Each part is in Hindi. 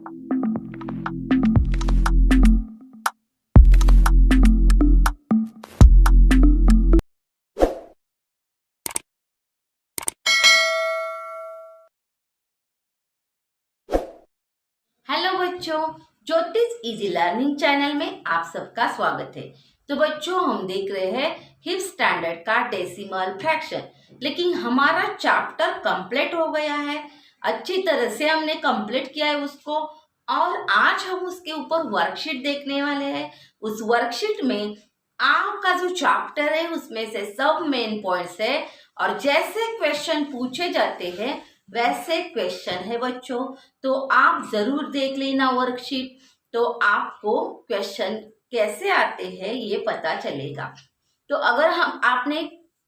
हेलो बच्चों, ज्योतिष इजी लर्निंग चैनल में आप सबका स्वागत है। तो बच्चों, हम देख रहे हैं 5th स्टैंडर्ड का डेसिमल फ्रैक्शन। लेकिन हमारा चैप्टर कंप्लीट हो गया है, अच्छी तरह से हमने कंप्लीट किया है उसको। और आज हम उसके ऊपर वर्कशीट देखने वाले हैं। उस वर्कशीट में आपका जो चैप्टर है उसमें से सब मेन पॉइंट्स है और जैसे क्वेश्चन पूछे जाते हैं वैसे क्वेश्चन है बच्चों। तो आप जरूर देख लेना वर्कशीट, तो आपको क्वेश्चन कैसे आते हैं ये पता चलेगा। तो अगर हम आपने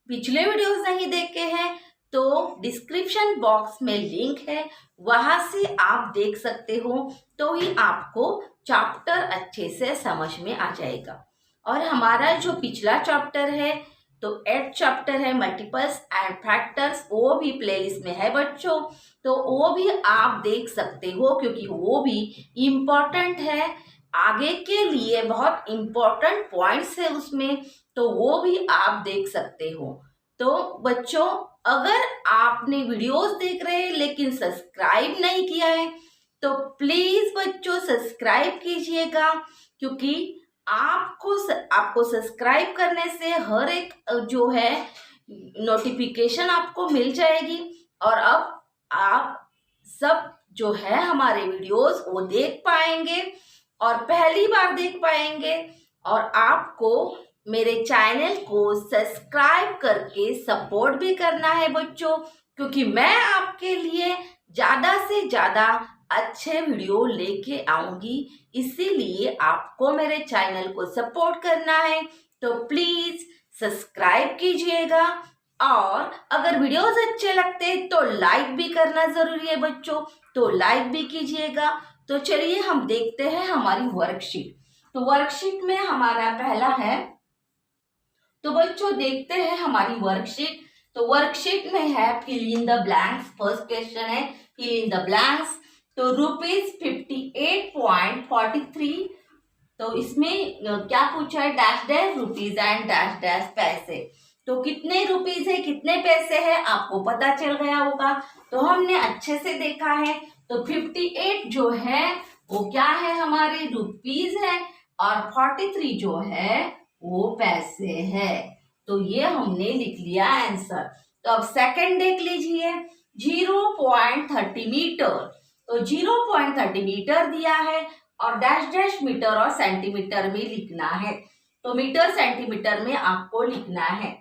पिछले वीडियोस नहीं देखे हैं तो डिस्क्रिप्शन बॉक्स में लिंक है, वहां से आप देख सकते हो, तो ही आपको चैप्टर अच्छे से समझ में आ जाएगा। और हमारा जो पिछला चैप्टर है तो 8th चैप्टर है मल्टीपल्स एंड फैक्टर्स, वो भी प्लेलिस्ट में है बच्चों। तो वो भी आप देख सकते हो क्योंकि वो भी इम्पोर्टेंट है, आगे के लिए बहुत इम्पोर्टेंट पॉइंट्स है उसमें, तो वो भी आप देख सकते हो। तो बच्चों, अगर आपने वीडियोस देख रहे हैं लेकिन सब्सक्राइब नहीं किया है तो प्लीज बच्चों सब्सक्राइब कीजिएगा, क्योंकि आपको सब्सक्राइब करने से हर एक जो है नोटिफिकेशन आपको मिल जाएगी। और अब आप सब जो है हमारे वीडियोस वो देख पाएंगे और पहली बार देख पाएंगे। और आपको मेरे चैनल को सब्सक्राइब करके सपोर्ट भी करना है बच्चों, क्योंकि मैं आपके लिए ज़्यादा से ज़्यादा अच्छे वीडियो लेके आऊंगी। इसीलिए आपको मेरे चैनल को सपोर्ट करना है, तो प्लीज सब्सक्राइब कीजिएगा। और अगर वीडियोस अच्छे लगते हैं तो लाइक भी करना जरूरी है बच्चों, तो लाइक भी कीजिएगा। तो चलिए हम देखते हैं हमारी वर्कशीट। तो वर्कशीट में हमारा पहला है, तो बच्चों देखते हैं हमारी वर्कशीट। तो वर्कशीट में है fill in the blanks. First question है फिल इन द ब्लैंक्स। तो ₹58.43, तो इसमें क्या पूछा है, dash dash rupees and dash dash पैसे। तो कितने रुपीज है कितने पैसे है आपको पता चल गया होगा, तो हमने अच्छे से देखा है। तो 58 जो है वो क्या है, हमारे रुपीज है, और 43 जो है वो पैसे है। तो ये हमने लिख लिया आंसर। तो अब सेकंड देख लीजिए, 0.30 मीटर। तो 0.30 मीटर दिया है और डैश डैश मीटर और सेंटीमीटर में लिखना है। तो मीटर सेंटीमीटर में आपको लिखना है।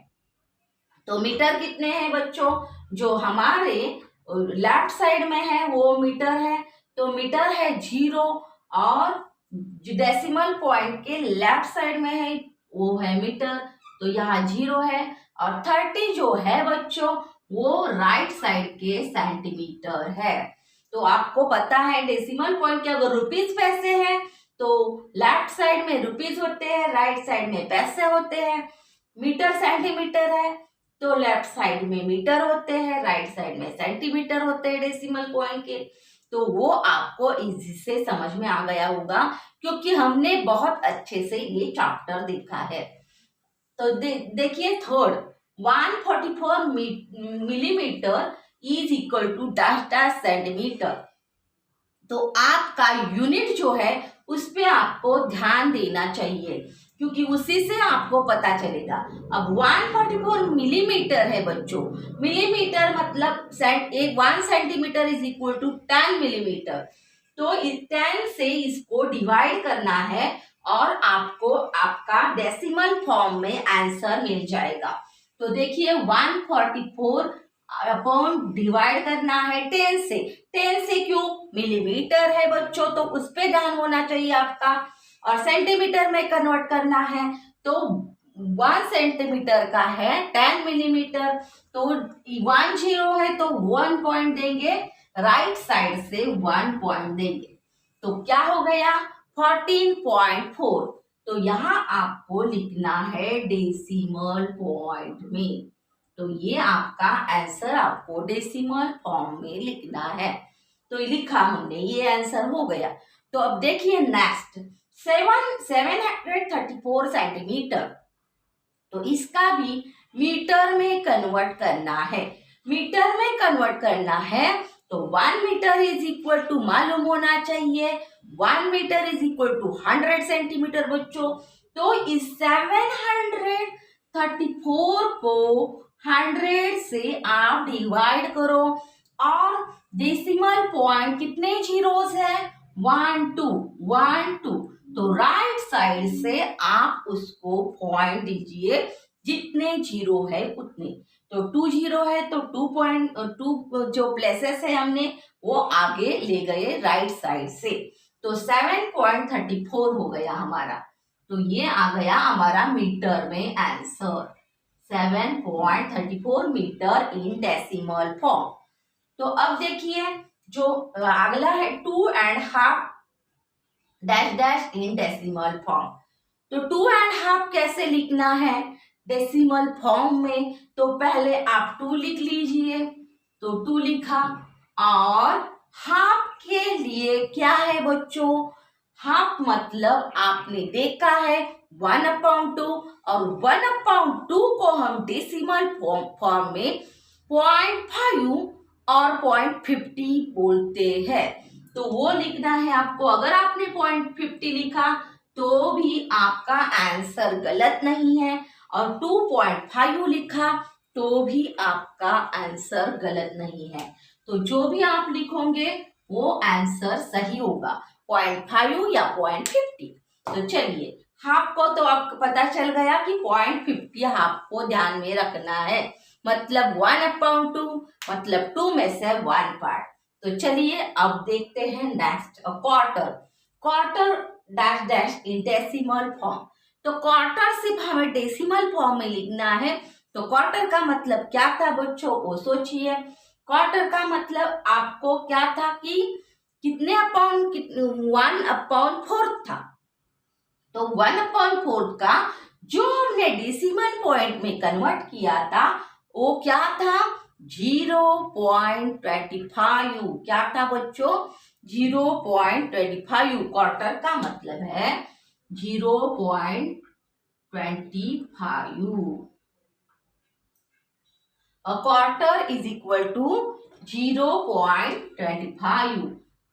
तो मीटर कितने हैं बच्चों, जो हमारे लेफ्ट साइड में है वो मीटर है, तो मीटर है 0, और जो डेसिमल पॉइंट के लेफ्ट साइड में है वो है मीटर, तो यहाँ 0 है। और 30 जो है बच्चों वो राइट साइड के सेंटीमीटर है। तो आपको पता है डेसिमल पॉइंट के अगर रुपीज पैसे हैं तो लेफ्ट साइड में रुपीज होते हैं, राइट साइड में पैसे होते हैं। मीटर सेंटीमीटर है तो लेफ्ट साइड में मीटर होते हैं, राइट साइड में सेंटीमीटर होते हैं डेसिमल पॉइंट के। तो वो आपको इजी से समझ में आ गया होगा क्योंकि हमने बहुत अच्छे से ये चैप्टर देखा है। तो देखिए third, 144 millimetre is equal to dash dash centimetre. तो आपका यूनिट जो है उस पे आपको ध्यान देना चाहिए क्योंकि उसी से आपको पता चलेगा। अब 144 मिलीमीटर है बच्चों, मिलीमीटर मतलब 1 centimetre is equal to 10 millimetre. तो 10 से इसको डिवाइड करना है और आपको आपका डेसिमल फॉर्म में आंसर मिल जाएगा। तो देखिए 144 अपॉन डिवाइड करना है 10 से। 10 से क्यों, मिलीमीटर है बच्चों तो उस पे ध्यान होना चाहिए आपका, और सेंटीमीटर में कन्वर्ट करना है तो 1 सेंटीमीटर का है 10 मिलीमीटर। तो 1 0 है तो 1 पॉइंट देंगे, राइट साइड से 1 पॉइंट देंगे, तो क्या हो गया 14.4। तो यहाँ आपको लिखना है डेसिमल पॉइंट में। तो ये आपका आंसर आपको डेसिमल फॉर्म में लिखना है। तो ये लिखा हमने, ये आंसर हो गया। तो अब देखिए नेक्स्ट 734 सेंटीमीटर, तो इसका भी मीटर में कन्वर्ट करना है। मीटर में कन्वर्ट करना है तो 1 मीटर इज इक्वल टू मालूम होना चाहिए, 1 metre is equal to 100 centimetre बच्चों। तो इस 734 को 100 से आप डिवाइड करो और डेसिमल पॉइंट कितने जीरोस है, 1 2 1 2, तो राइट साइड से आप उसको पॉइंट दीजिए, जितने जीरो है उतने। तो 2 जीरो है तो 2 जो प्लेसेस है हमने वो आगे ले गए राइट साइड से, तो 7.34 हो गया हमारा। तो ये आ गया हमारा मीटर में answer, 7.34 metre in decimal form. तो अब देखिए जो अगला है 2.5 dash dash in decimal form. तो 2.5 कैसे लिखना है डेसिमल फॉर्म में, तो पहले आप 2 लिख लीजिए, तो 2 लिखा, और हाफ के लिए क्या है बच्चों, हाफ मतलब आपने देखा है 1/2, और 1/2 को हम डेसिमल फॉर्म में 0.5 और 0.50 बोलते हैं, तो वो लिखना है आपको। अगर आपने 0.50 लिखा तो भी आपका आंसर गलत नहीं है, और 2.5 लिखा तो भी आपका आंसर गलत नहीं है। तो जो भी आप लिखोगे वो आंसर सही होगा, 0.5 या 0.50। तो चलिए हाफ को तो आपको पता चल गया कि 0.50 हाफ को ध्यान में रखना है, मतलब 1/2 मतलब 2 में से 1 पार्ट। तो चलिए अब देखते हैं next quarter. Quarter dash dash in decimal form. तो क्वार्टर सिर्फ हमें डेसिमल फॉर्म में लिखना है। तो क्वार्टर का मतलब क्या था बच्चों, वो सोचिए। क्वार्टर का मतलब आपको क्या था कि कितने अपॉन 1/4 था। तो 1/4 का जो हमने डेसिमल पॉइंट में कन्वर्ट किया था वो क्या था, 0.25। क्या था बच्चों, 0.25। क्वार्टर का मतलब है 0.25। A quarter is equal to 0.25।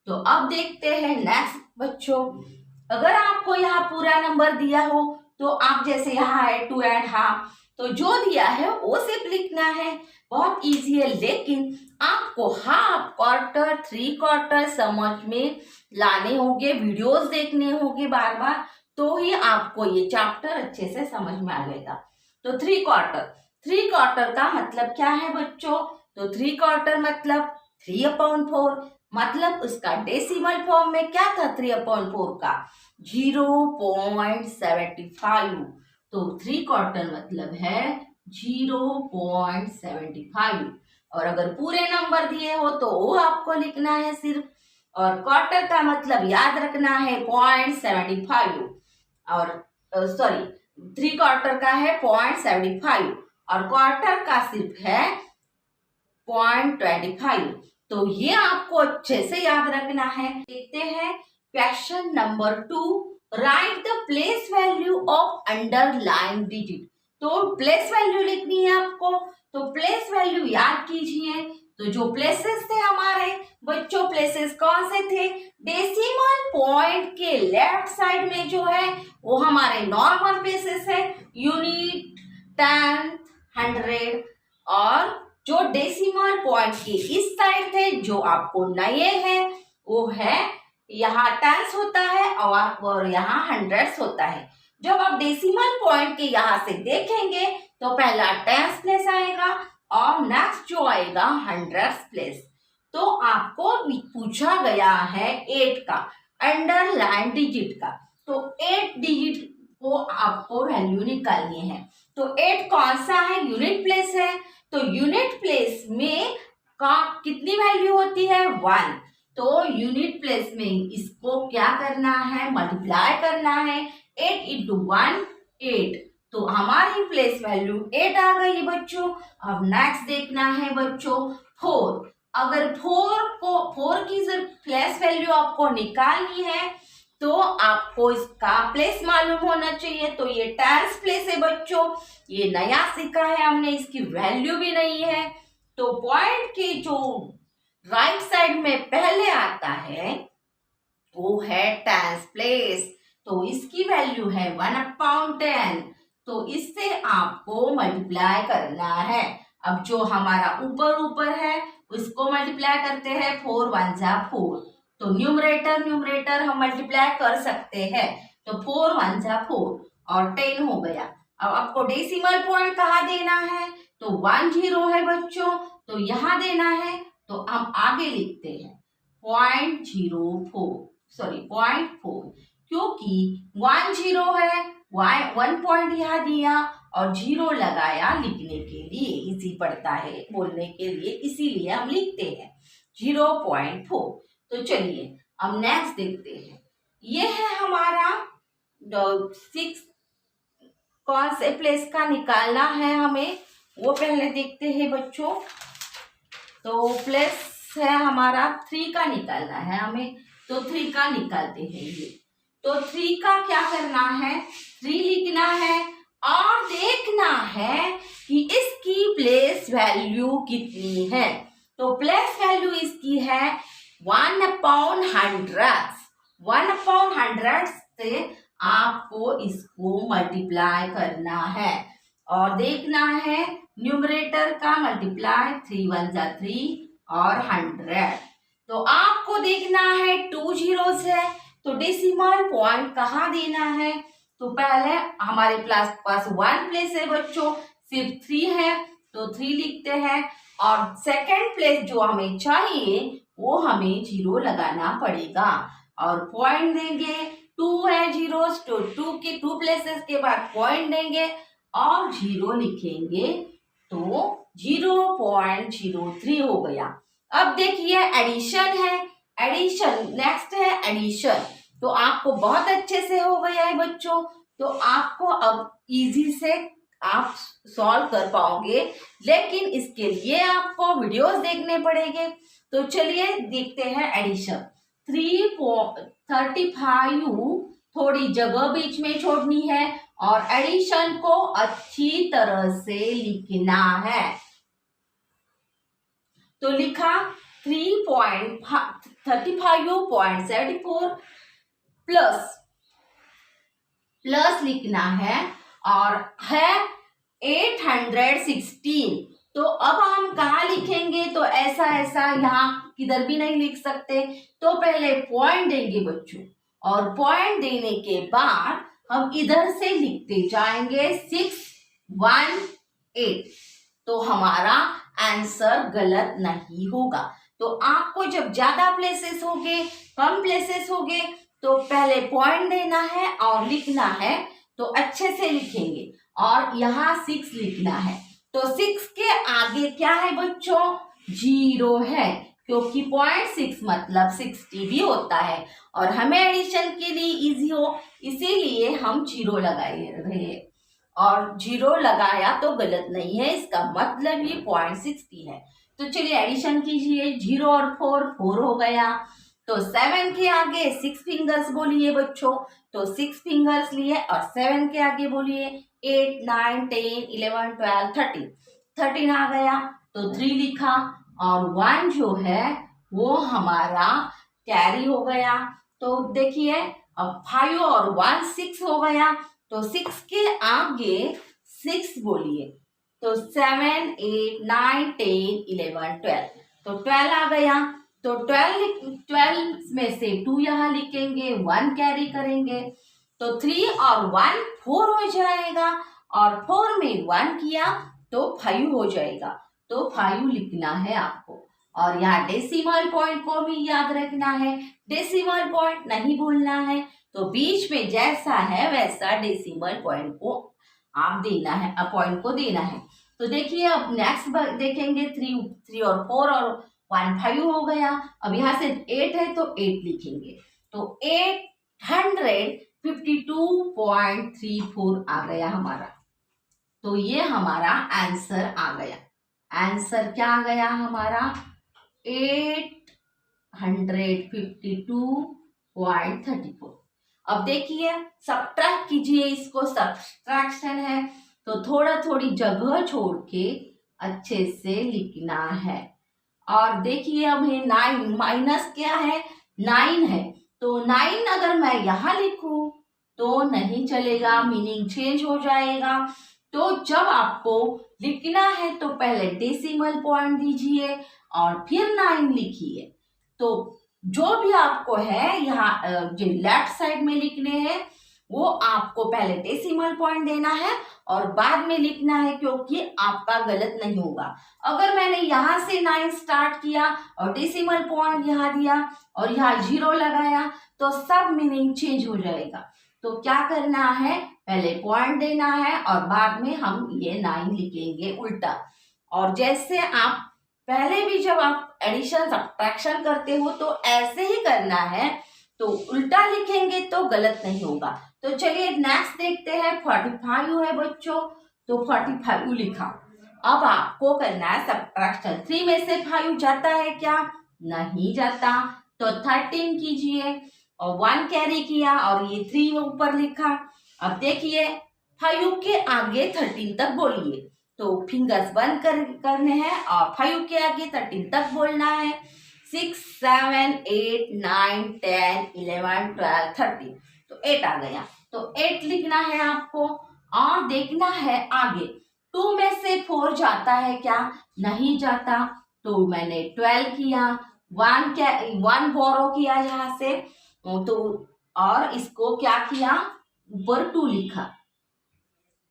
तो अब देखते हैं नेक्स्ट बच्चों। अगर आपको यहाँ पूरा नंबर दिया हो तो आप जैसे यहाँ है 2.5, तो जो दिया है वो सिर्फ लिखना है, बहुत इजी है। लेकिन आपको हाफ, क्वार्टर, 3 क्वार्टर समझ में लाने होंगे, वीडियोस देखने होंगे बार बार, तो ही आपको ये चैप्टर अच्छे से समझ में आ जाएगा। तो 3 क्वार्टर का मतलब क्या है बच्चों, तो 3 क्वार्टर मतलब 3/4, मतलब उसका डेसिमल फॉर्म में क्या था 3/4 का 0.75। तो 3 क्वार्टर मतलब है 0.75। और अगर पूरे नंबर दिए हो तो वो आपको लिखना है सिर्फ। और क्वार्टर का मतलब याद रखना है 0.75, और सॉरी 3 क्वार्टर का है 0.75 और क्वार्टर का सिर्फ है 0.25। तो ये आपको अच्छे से याद रखना है। देखते हैं question number 2, right the place value of underline digit. तो प्लेस वैल्यू लिखनी है आपको, तो प्लेस वैल्यू याद कीजिए। तो जो प्लेसेस थे हमारे बच्चों, प्लेसेस कौन से थे, डेसिमल पॉइंट के लेफ्ट साइड में जो है वो हमारे नॉर्मल प्लेसेस है, यूनिट, टेंथ, 100, और जो डेसिमल पॉइंट के इस साइड थे जो आपको नए हैं वो है यहाँ टेंस होता है और यहाँ हंड्रेड्स होता है। जब आप डेसिमल पॉइंट के यहाँ से देखेंगे तो पहला टेंस प्लेस आएगा और नेक्स्ट जो आएगा हंड्रेड्स प्लेस। तो आपको पूछा गया है 8 का अंडरलाइन डिजिट का, तो 8 डिजिट को आपको वैल्यू निकालनी है। तो 8 कौन सा है, यूनिट प्लेस है, तो यूनिट प्लेस में का कितनी वैल्यू होती है 1। तो यूनिट प्लेस में इसको क्या करना है, मल्टीप्लाई करना है, 8 × 1 8। तो हमारी प्लेस वैल्यू 8 आ गई बच्चों। अब नेक्स्ट देखना है बच्चों 4। अगर फोर की प्लेस वैल्यू आपको निकालनी है तो आपको इसका प्लेस मालूम होना चाहिए। तो ये टेंस प्लेस है बच्चों, ये नया सीखा है हमने, इसकी वैल्यू भी नहीं है। तो पॉइंट के जो राइट साइड में पहले आता है वो है टेंस प्लेस। तो इसकी वैल्यू है 1/10। तो इससे आपको मल्टीप्लाई करना है। अब जो हमारा ऊपर है उसको मल्टीप्लाई करते हैं, 4 1 जा 4। तो न्यूमरेटर हम मल्टीप्लाई कर सकते हैं। तो 4 1 जा 4 और 10 हो गया। अब आपको डेसिमल पॉइंट कहाँ देना है? तो 10 है बच्चों, तो यहाँ देना है। तो हम आगे लिखते हैं 0.4, क्योंकि 10 है, 1 पॉइंट यहाँ दिया और 0 लगाया लिखने के लिए, इजी पड़ता है बोलने के लिए, इसीलिए हम लिखते हैं 0.4। तो चलिए अब नेक्स्ट देखते हैं। ये है हमारा 6 कौन से प्लेस का निकालना है हमें, वो पहले देखते हैं बच्चों। तो प्लेस है हमारा 3 का निकालना है हमें। तो 3 का निकालते हैं ये। तो 3 का क्या करना है? 3 लिखना है और देखना है कि इसकी प्लेस वैल्यू कितनी है। तो प्लेस वैल्यू इसकी है 1/100। 1/100 से आपको इसको मल्टीप्लाई करना है और देखना है न्यूमरेटर का मल्टीप्लाई, 3 1 जा 3 और 100। तो आपको देखना है 2 zeros है, तो डेसिमल पॉइंट कहाँ देना है? तो पहले हमारे पास 1 प्लेस है बच्चों, सिर्फ 3 है, तो 3 लिखते हैं। और सेकंड प्लेस जो हमें चाहिए वो हमें 0 लगाना पड़ेगा और पॉइंट देंगे। 2 है जीरोस, तो 2 के 2 प्लेसेस के बाद पॉइंट देंगे और 0 लिखेंगे। तो 0.03 हो गया। अब देखिए एडिशन है, एडिशन नेक्स्ट है एडिशन। तो आपको बहुत अच्छे से हो गया है बच्चों। तो आपको अब इजी से आप सॉल्व कर पाओगे, लेकिन इसके लिए आपको वीडियोस देखने पड़ेंगे। तो चलिए देखते हैं एडिशन। 3.35 थोड़ी जगह बीच में छोड़नी है और एडिशन को अच्छी तरह से लिखना है। तो लिखा 3.35.74 प्लस लिखना है और है 816। तो अब हम कहाँ लिखेंगे? तो ऐसा यहाँ किधर भी नहीं लिख सकते। तो पहले पॉइंट देंगे बच्चों और पॉइंट देने के बाद हम इधर से लिखते जाएंगे 618। तो हमारा आंसर गलत नहीं होगा। तो आपको जब ज्यादा प्लेसेस होंगे, कम प्लेसेस होंगे, तो पहले पॉइंट देना है और लिखना है। तो अच्छे से लिखेंगे और यहाँ 6 लिखना है। तो 6 के आगे क्या है बच्चों? 0 है, क्योंकि 0.6 मतलब 60 भी होता है और हमें एडिशन के लिए इजी हो इसीलिए हम 0 लगाए रहे हैं। और 0 लगाया तो गलत नहीं है, इसका मतलब ये 0.60 है। तो चलिए एडिशन कीजिए। 0 और 4 हो गया। तो 7 के आगे 6 फिंगर्स बोलिए बच्चों। तो 6 फिंगर्स लिए और 7 के आगे बोलिए 8 9 10 11 12 13 आ गया। तो 3 लिखा और 1 जो है वो हमारा कैरी हो गया। तो देखिए अब 5 और 1 6 हो गया। तो 6 के आगे 6 बोलिए। तो 7 8 9 10 11 12। तो 12 आ गया। तो 12 में से 2 यहाँ लिखेंगे, 1 कैरी करेंगे। तो 3 और 1 4 हो जाएगा और 4 में 1 किया तो 5 हो जाएगा। तो 5 लिखना है आपको और यहाँ डेसिमल पॉइंट को भी याद रखना है। डेसिमल पॉइंट नहीं भूलना है। तो बीच में जैसा है वैसा डेसिमल पॉइंट को आप देना है, पॉइंट को देना है। तो देखिए अब नेक्स्ट देखेंगे 3 और 4 और 1 5 हो गया। अब यहाँ से 8 है तो 8 लिखेंगे। तो 852.34 आ गया हमारा। तो ये हमारा आंसर आ गया। आंसर क्या आ गया हमारा? 852.34। अब देखिए सब्ट्रैक्ट कीजिए, इसको सब्ट्रैक्शन है तो थोड़ा थोड़ी जगह छोड़ के अच्छे से लिखना है। और देखिए हमें 9 माइनस क्या है, 9 है, तो 9 अगर मैं यहाँ लिखूं तो नहीं चलेगा, मीनिंग चेंज हो जाएगा। तो जब आपको लिखना है तो पहले डेसिमल पॉइंट दीजिए और फिर 9 लिखिए। तो जो भी आपको है यहाँ जो लेफ्ट साइड में लिखने हैं वो आपको पहले डेसिमल पॉइंट देना है और बाद में लिखना है, क्योंकि आपका गलत नहीं होगा। अगर मैंने यहाँ से 9 स्टार्ट किया और डेसिमल पॉइंट यहाँ दिया और यहाँ 0 लगाया तो सब मीनिंग चेंज हो जाएगा। तो क्या करना है, पहले पॉइंट देना है और बाद में हम ये 9 लिखेंगे उल्टा। और जैसे आप पहले भी जब आप एडिशन सब्ट्रैक्शन करते हो तो ऐसे ही करना है, तो उल्टा लिखेंगे तो गलत नहीं होगा। तो चलिए नेक्स्ट देखते हैं। 45 है बच्चों, तो 45 लिखा। अब आपको करना है सब्ट्रैक्शन। 3 में से 5 जाता है क्या, नहीं जाता, तो 13 कीजिए और 1 कैरी किया और ये 3 ऊपर लिखा। अब देखिए 5 के आगे 13 तक बोलिए, तो फिंगर्स बंद करने हैं और 5 के आगे 13 तक बोलना है। 6 7 8 9 10 11 12 13, तो 8 आ गया, तो 8 लिखना है आपको। और देखना है आगे 2 में से 4 जाता है क्या, नहीं जाता, तो मैंने 12 किया, 1 बोरो किया यहाँ से, तो और इसको क्या किया, ऊपर 2 लिखा।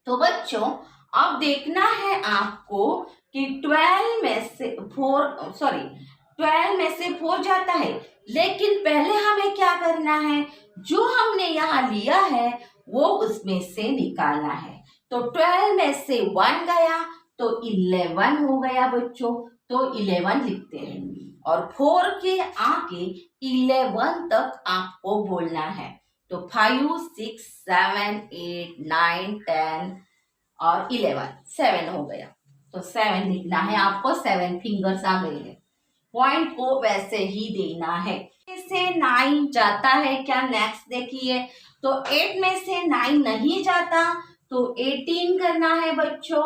तो बच्चों अब देखना है आपको कि 12 में से 4 जाता है, लेकिन पहले हमें क्या करना है, जो हमने यहाँ लिया है वो उसमें से निकालना है। तो 12 में से 1 गया तो 11 हो गया बच्चों, तो 11 लिखते हैं और 4 के आगे 11 तक आपको बोलना है। तो 5 6 7 8 9 10 और 11, 7 हो गया, तो 7 लिखना है आपको। 7 फिंगर्स आ गए हैं, पॉइंट को वैसे ही देना है। से 9 जाता है क्या, नेक्स्ट देखिए, तो 8 में से 9 नहीं जाता तो 18 करना है बच्चों।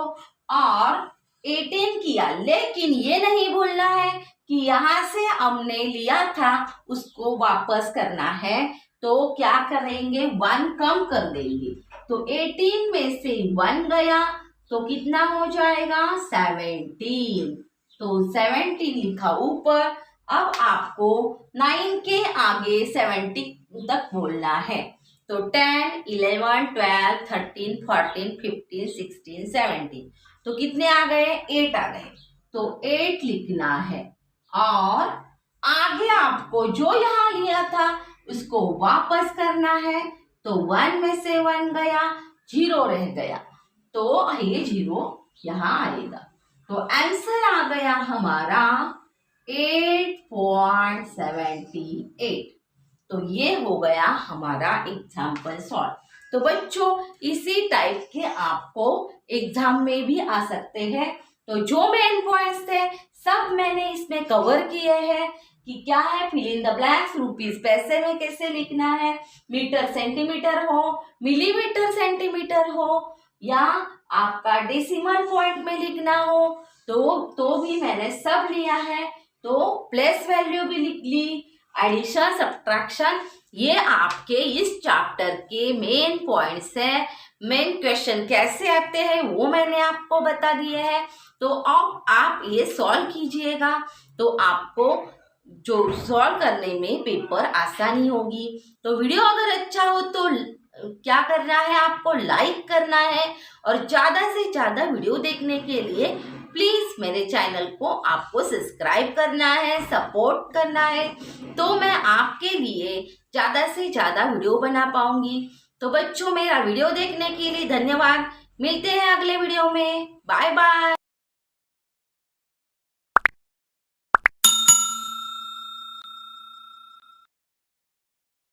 और 18 किया, लेकिन ये नहीं भूलना है कि यहाँ से हमने लिया था उसको वापस करना है, तो क्या करेंगे, 1 कम कर देंगे। तो 18 में से 1 गया तो कितना हो जाएगा, 17, तो 17 लिखा ऊपर। अब आपको 9 के आगे 70 तक बोलना है, तो 10 11 12 13 14 15 16 17, तो कितने आ गए, 8 आ गए, तो 8 लिखना है। और आगे आपको जो यहाँ लिया था उसको वापस करना है, तो 1 में से 1 गया, 0 रह गया, तो ये 0 यहाँ आएगा। तो आंसर आ गया हमारा 8.78। तो ये हो गया हमारा एग्जाम्पल सॉल्व। तो बच्चों इसी टाइप के आपको एग्जाम में भी आ सकते हैं। तो जो मेन पॉइंट्स थे सब मैंने इसमें कवर किए हैं कि क्या है, fill in the blanks, rupees पैसे में कैसे लिखना है, मीटर सेंटीमीटर हो, मिलीमीटर सेंटीमीटर हो, या आपका डेसिमल पॉइंट में लिखना हो, तो भी मैंने सब लिया है। तो प्लेस वैल्यू भी लिख ली, एडिशन सब्ट्रैक्शन, ये आपके इस चैप्टर के मेन पॉइंट्स है। मेन क्वेश्चन कैसे आते हैं वो मैंने आपको बता दिए हैं। तो अब आप ये सॉल्व कीजिएगा तो आपको जो सॉल्व करने में पेपर आसानी होगी। तो वीडियो अगर अच्छा हो तो क्या करना है, आपको लाइक करना है और ज़्यादा से ज़्यादा वीडियो देखने के लिए प्लीज़ मेरे चैनल को आपको सब्सक्राइब करना है, सपोर्ट करना है, तो मैं आपके लिए ज़्यादा से ज़्यादा वीडियो बना पाऊंगी। तो बच्चों मेरा वीडियो देखने के लिए धन्यवाद। मिलते हैं अगले वीडियो में, बाय बाय।